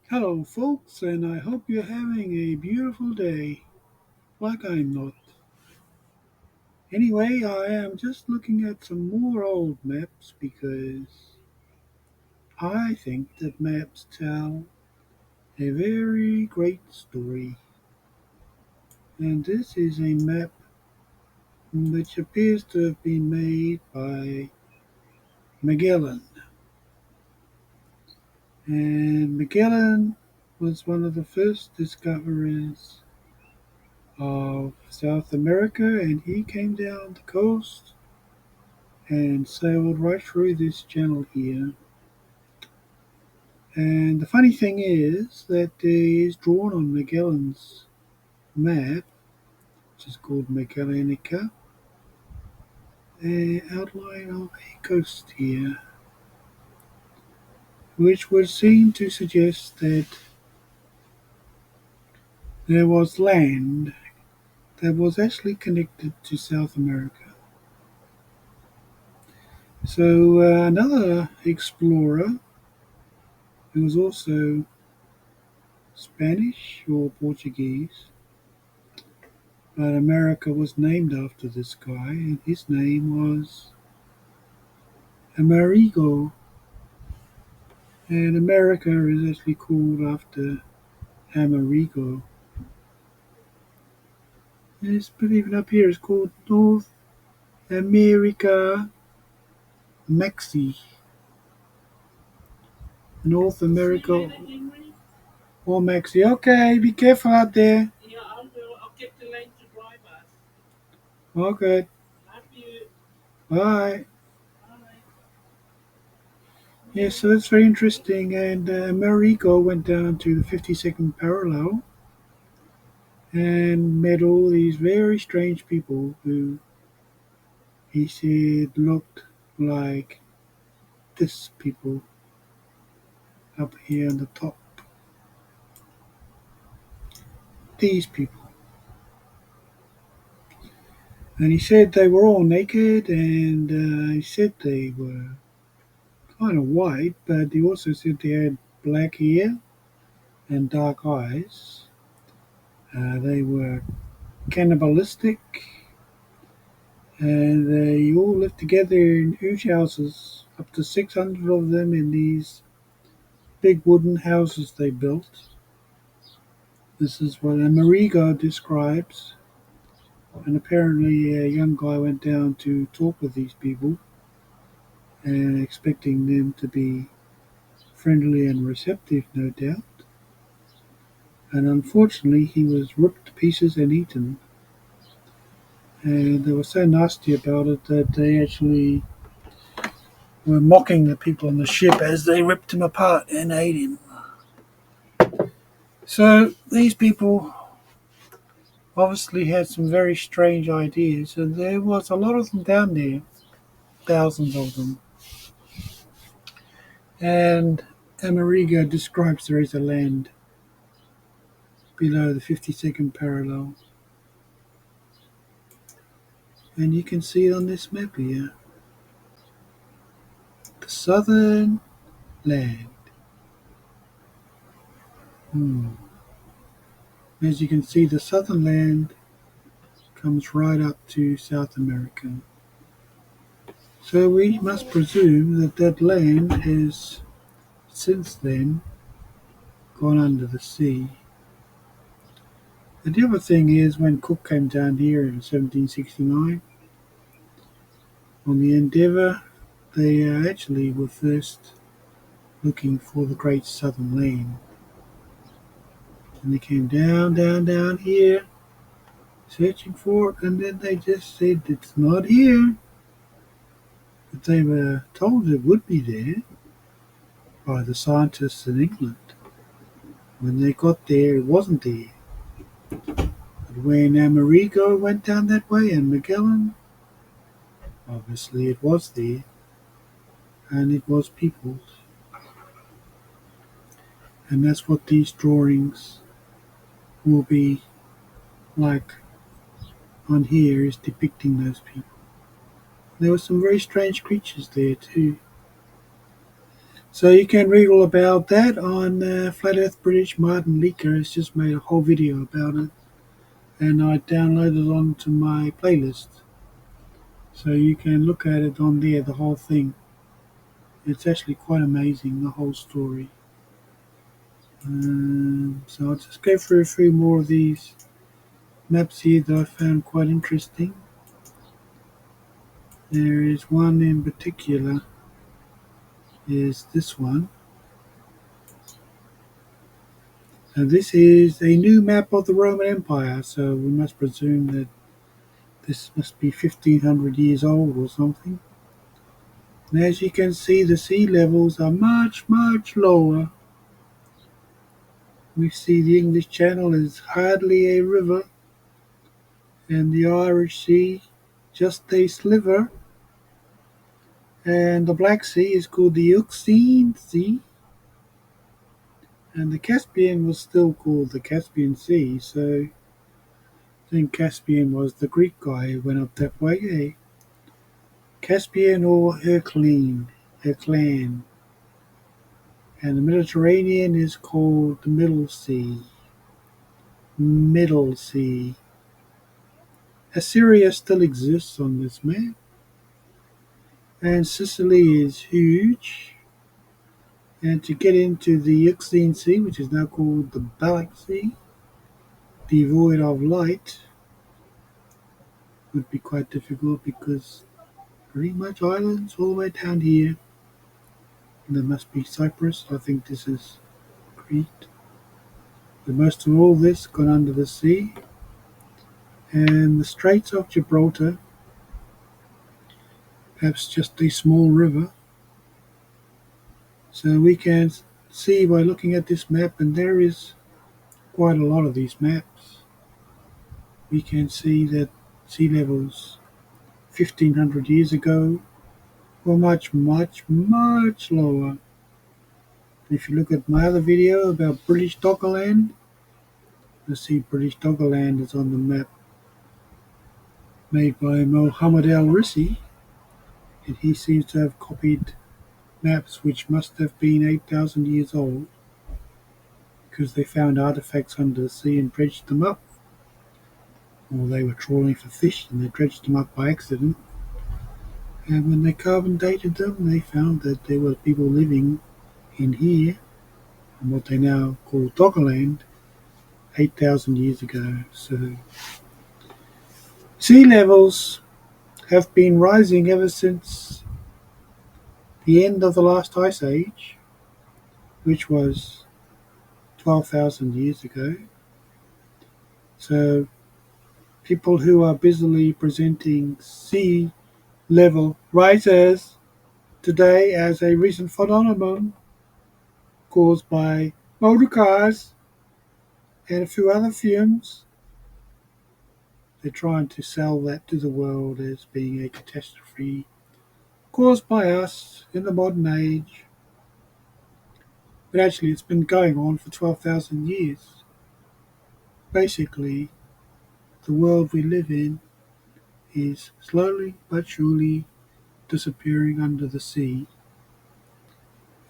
Hello, folks, and I hope you're having a beautiful day, like I'm not. Anyway, I am just looking at some more old maps because I think that maps tell a very great story. And this is a map which appears to have been made by Magellan. And Magellan was one of the first discoverers of South America, and he came down the coast and sailed right through this channel here. And the funny thing is that there is drawn on Magellan's map, which is called Magellanica, an outline of a coast here, which would seem to suggest that there was land that was actually connected to South America. So another explorer who was also Spanish or Portuguese, but America was named after this guy, and his name was Amerigo. And America is actually called after Amerigo. And it's even up here, it's called North America Maxi. North America or Maxi. Okay, be careful out there. Okay, bye. Yeah, so that's very interesting. And Amerigo went down to the 52nd parallel and met all these very strange people who he said looked like this people up here on the top. These people. And he said they were all naked, and he said they were kind of white, but he also said they had black hair and dark eyes. They were cannibalistic, and they all lived together in huge houses, up to 600 of them in these big wooden houses they built. This is what Amerigo describes. And apparently, a young guy went down to talk with these people, and expecting them to be friendly and receptive, no doubt. And unfortunately, he was ripped to pieces and eaten. And they were so nasty about it that they actually were mocking the people on the ship as they ripped him apart and ate him. So these people obviously had some very strange ideas, and there was a lot of them down there, thousands of them. And Amerigo describes there is a land below the 52nd parallel, and you can see it on this map here, the southern land. Hmm. As you can see, the southern land comes right up to South America. So we must presume that that land has since then gone under the sea. And the other thing is, when Cook came down here in 1769 on the Endeavour, they actually were first looking for the Great Southern Land. And they came down, down, down here, searching for it, and then they just said it's not here. But they were told it would be there by the scientists in England. When they got there, it wasn't there. But when Amerigo went down that way and Magellan, obviously it was there, and it was peopled. And that's what these drawings will be like on here, is depicting those people. There were some very strange creatures there too. So you can read all about that on Flat Earth British. Martin Leaker has just made a whole video about it, and I downloaded it onto my playlist. So you can look at it on there, the whole thing. It's actually quite amazing, the whole story. So I'll just go through a few more of these maps here that I found quite interesting. There is one in particular, is this one. And this is a new map of the Roman Empire, so we must presume that this must be 1500 years old or something. And as you can see, the sea levels are much, much lower. We see the English Channel is hardly a river, and the Irish Sea just a sliver, and the Black Sea is called the Euxine Sea, and the Caspian was still called the Caspian Sea, so I think Caspian was the Greek guy who went up that way, eh? Caspian or Herclan, and the Mediterranean is called the Middle Sea. Middle Sea. Assyria still exists on this map, and Sicily is huge. And to get into the Euxine Sea, which is now called the Black Sea, devoid of light, would be quite difficult because pretty much islands all the way down here. And there must be Cyprus. I think this is Crete. But most of all this gone under the sea. And the Straits of Gibraltar, perhaps just a small river. So we can see by looking at this map, and there is quite a lot of these maps, we can see that sea levels 1500 years ago were much, much, much lower. If you look at my other video about British Doggerland, you'll see British Doggerland is on the map made by Mohammed El Risi, and he seems to have copied maps which must have been 8,000 years old because they found artifacts under the sea and dredged them up. Or they were trawling for fish and they dredged them up by accident. And when they carbon dated them, they found that there were people living in here, in what they now call Doggerland, 8,000 years ago. So sea levels have been rising ever since the end of the last ice age, which was 12,000 years ago. So people who are busily presenting sea level rises today as a recent phenomenon caused by motor cars and a few other fumes. They're trying to sell that to the world as being a catastrophe caused by us in the modern age. But actually, it's been going on for 12,000 years. Basically, the world we live in is slowly but surely disappearing under the sea,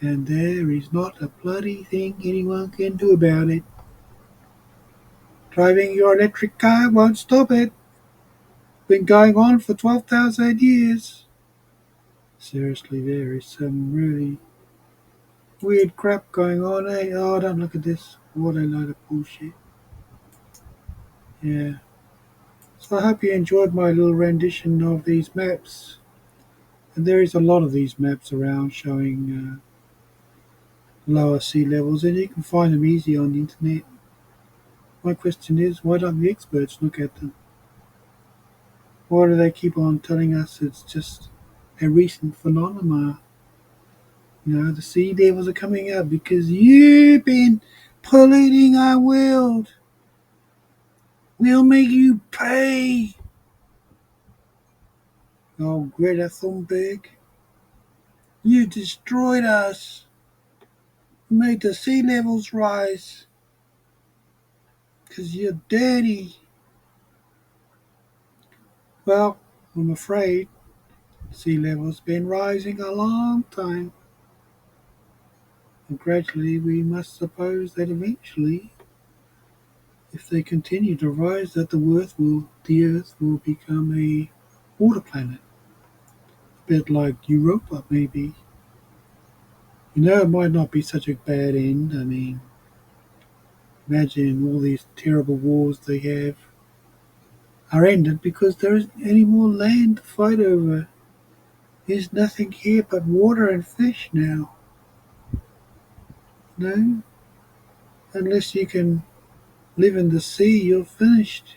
and there is not a bloody thing anyone can do about it. Driving your electric car won't stop it. Been going on for 12,000 years. Seriously, there is some really weird crap going on, eh? Oh, don't look at this. What a load of bullshit. Yeah. So I hope you enjoyed my little rendition of these maps. And there is a lot of these maps around showing lower sea levels, and you can find them easy on the internet. My question is, why don't the experts look at them? Why do they keep on telling us it's just a recent phenomenon? You know, the sea levels are coming up because you've been polluting our world. We'll make you pay. Oh, Greta Thunberg, you destroyed us. You made the sea levels rise because you're dirty. Well, I'm afraid sea level's been rising a long time. And gradually we must suppose that eventually, if they continue to rise, that the Earth will become a water planet. A bit like Europa, maybe. It might not be such a bad end. I mean, imagine all these terrible wars they have are ended because there isn't any more land to fight over. There's nothing here but water and fish now. No? Unless you can live in the sea, you're finished.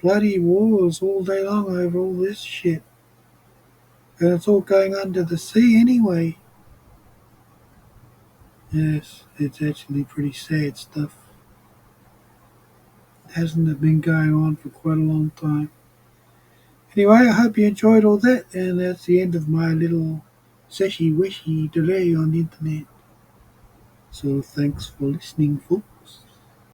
Bloody wars all day long over all this shit. And it's all going under the sea anyway. Yes, it's actually pretty sad stuff. Hasn't it been going on for quite a long time? Anyway, I hope you enjoyed all that, and that's the end of my little seshy wishy delay on the internet. So thanks for listening, folks.